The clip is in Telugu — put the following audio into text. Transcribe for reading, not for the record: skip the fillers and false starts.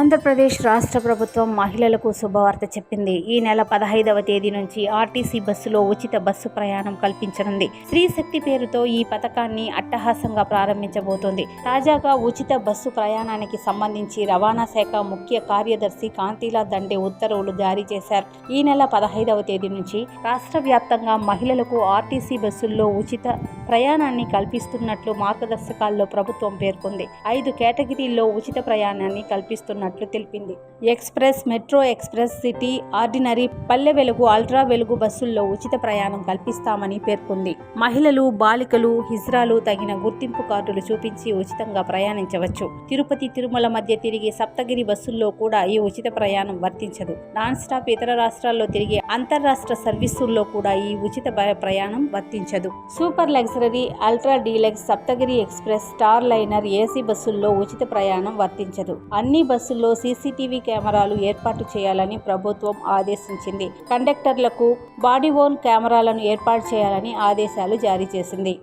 ఆంధ్రప్రదేశ్ రాష్ట్ర ప్రభుత్వం మహిళలకు శుభవార్త చెప్పింది. ఈ నెల 15వ తేదీ నుంచి ఆర్టీసీ బస్సులో ఉచిత బస్సు ప్రయాణం కల్పించనుంది. స్త్రీ శక్తి పేరుతో ఈ పథకాన్ని అట్టహాసంగా ప్రారంభించబోతోంది. తాజాగా ఉచిత బస్సు ప్రయాణానికి సంబంధించి రవాణా శాఖ ముఖ్య కార్యదర్శి కాంతిలా దండే ఉత్తర్వులు జారీ చేశారు. ఈ నెల 15వ తేదీ నుంచి రాష్ట్ర వ్యాప్తంగా మహిళలకు ఆర్టీసీ బస్సుల్లో ఉచిత ప్రయాణాన్ని కల్పిస్తున్నట్లు మార్గదర్శకాల్లో ప్రభుత్వం పేర్కొంది. 5 కేటగిరీల్లో ఉచిత ప్రయాణాన్ని కల్పిస్తున్నట్లు తెలిపింది. Express, metro express, city, ordinary, Palle Velugu, ultra వెలుగు బస్సుల్లో ఉచిత ప్రయాణం కల్పిస్తామని పేర్కొంది. మహిళలు, బాలికలు, హిజ్రాలు తగిన గుర్తింపు కార్డులు చూపించి ఉచితంగా ప్రయాణించవచ్చు. తిరుపతి, తిరుమల మధ్య తిరిగే సప్తగిరి బస్సుల్లో కూడా ఈ ఉచిత ప్రయాణం వర్తించదు. నాన్ స్టాప్ ఇతర రాష్ట్రాల్లో తిరిగే అంతర్రాష్ట్ర సర్వీసుల్లో కూడా ఈ ఉచిత ప్రయాణం వర్తించదు. Super luxury, ultra deluxe, Saptagiri express, star liner, AC బస్సుల్లో ఉచిత ప్రయాణం వర్తించదు. అన్ని బస్సుల్లో సీసీటీవీ కెమెరాలు ఏర్పాటు చేయాలని ప్రభుత్వం ఆదేశించింది. కండక్టర్లకు బాడీ ఓన్ కెమెరాలను ఏర్పాటు చేయాలని ఆదేశాలు జారీ చేసింది.